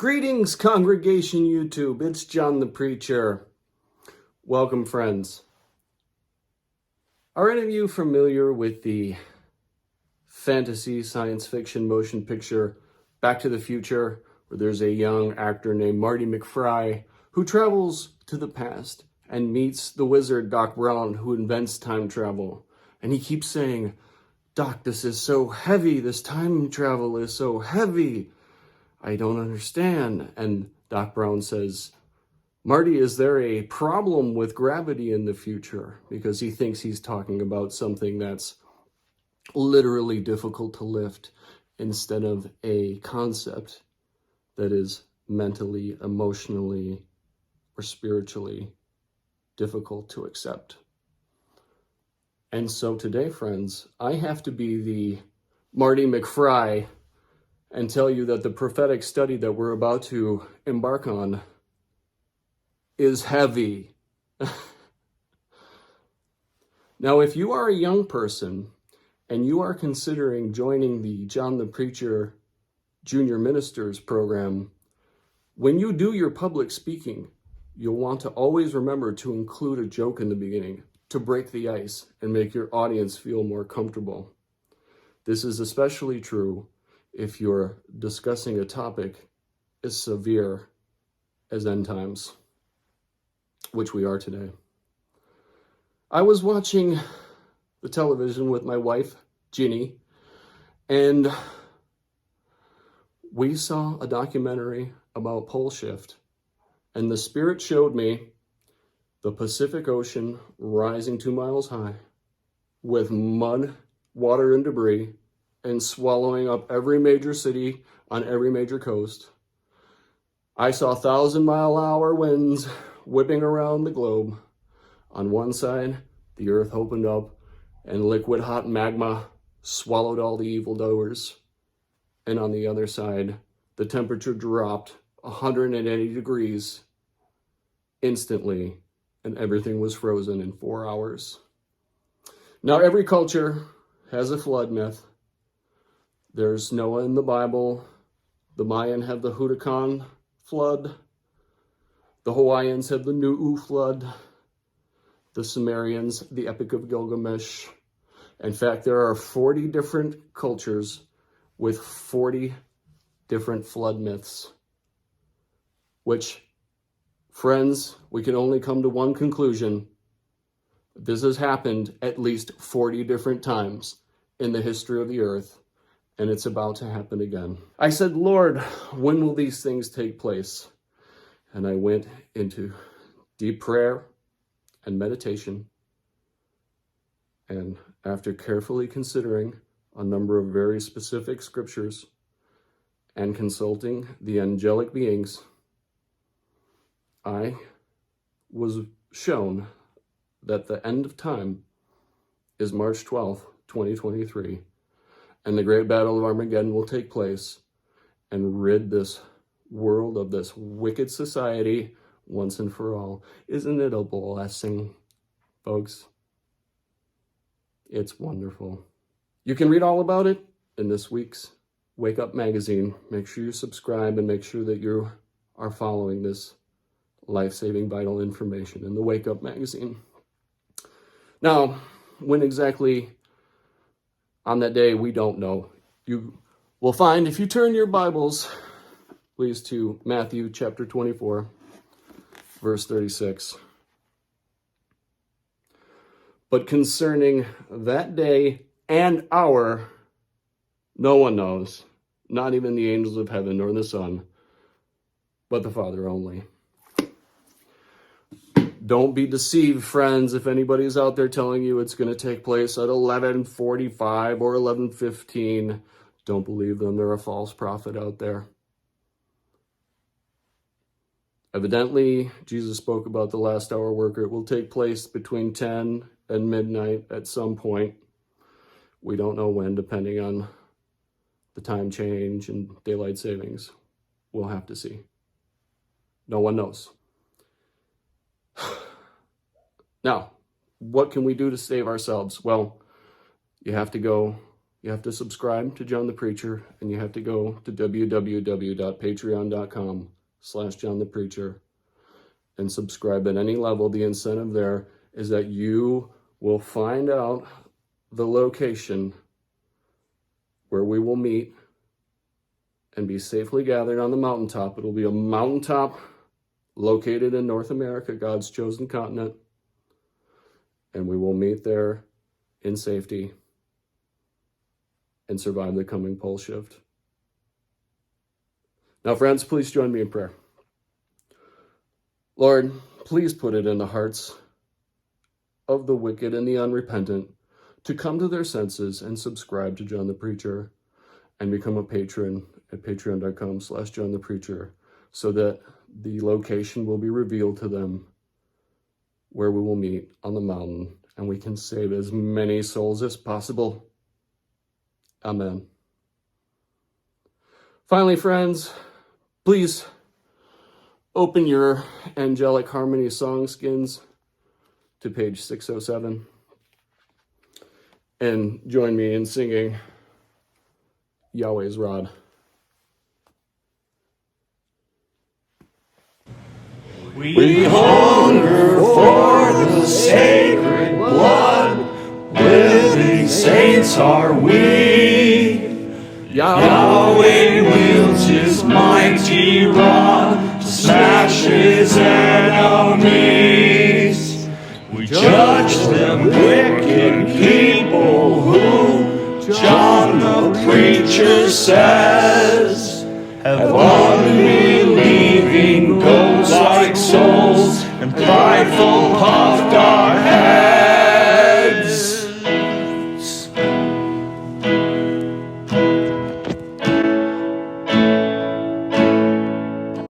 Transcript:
Greetings, Congregation YouTube. It's John the Preacher. Welcome, friends. Are any of you familiar with the fantasy science fiction motion picture Back to the Future, where there's a young actor named Marty McFly who travels to the past and meets the wizard Doc Brown, who invents time travel? And he keeps saying, "Doc, this is so heavy. This time travel is so heavy. I don't understand." And Doc Brown says, "Marty, is there a problem with gravity in the future?" Because he thinks he's talking about something that's literally difficult to lift instead of a concept that is mentally, emotionally, or spiritually difficult to accept. And so today, friends, I have to be the Marty McFly and tell you that the prophetic study that we're about to embark on is heavy. Now, if you are a young person and you are considering joining the John the Preacher Junior Ministers program, when you do your public speaking, you'll want to always remember to include a joke in the beginning to break the ice and make your audience feel more comfortable. This is especially true if you're discussing a topic as severe as end times, which we are today. I was watching the television with my wife, Ginny, and we saw a documentary about pole shift, and the Spirit showed me the Pacific Ocean rising 2 miles high with mud, water, and debris, and swallowing up every major city on every major coast. I saw 1,000-mile-an-hour winds whipping around the globe. On one side, the earth opened up and liquid hot magma swallowed all the evildoers. And on the other side, the temperature dropped 180 degrees instantly, and everything was frozen in 4 hours. Now, every culture has a flood myth. There's Noah in the Bible. The Mayan have the Huracan flood. The Hawaiians have the Nu'u flood. The Sumerians, the Epic of Gilgamesh. In fact, there are 40 different cultures with 40 different flood myths, which, friends, we can only come to one conclusion. This has happened at least 40 different times in the history of the earth. And it's about to happen again. I said, "Lord, when will these things take place?" And I went into deep prayer and meditation. And after carefully considering a number of very specific scriptures and consulting the angelic beings, I was shown that the end of time is March 12th, 2023. And the great battle of Armageddon will take place and rid this world of this wicked society once and for all. Isn't it a blessing, folks? It's wonderful. You can read all about it in this week's Wake Up magazine. Make sure you subscribe and make sure that you are following this life-saving vital information in the Wake Up magazine. Now, when exactly on that day, we don't know. You will find, if you turn your Bibles, please, to Matthew chapter 24, verse 36. "But concerning that day and hour, no one knows, not even the angels of heaven nor the Son, but the Father only." Don't be deceived, friends, if anybody's out there telling you it's going to take place at 11:45 or 11:15. Don't believe them. They're a false prophet out there. Evidently, Jesus spoke about the last hour worker. It will take place between 10 and midnight at some point. We don't know when, depending on the time change and daylight savings. We'll have to see. No one knows. Now, what can we do to save ourselves? Well, you have to go You have to subscribe to John the Preacher, and you have to go to www.patreon.com/John the Preacher and subscribe at any level. The incentive there is that you will find out the location where we will meet and be safely gathered on the mountaintop. It'll be a mountaintop located in North America, God's chosen continent, and we will meet there in safety and survive the coming pole shift. Now, friends, please join me in prayer. Lord, please put it in the hearts of the wicked and the unrepentant to come to their senses and subscribe to John the Preacher and become a patron at patreon.com/John the Preacher, so that the location will be revealed to them where we will meet on the mountain and we can save as many souls as possible. Amen. Finally, friends, please open your Angelic Harmony song skins to page 607 and join me in singing Yahweh's Rod. We hunger for the sacred blood, living saints are we. Yahweh wields his mighty rod to smash his enemies. We judge them wicked people who, John the Preacher says, have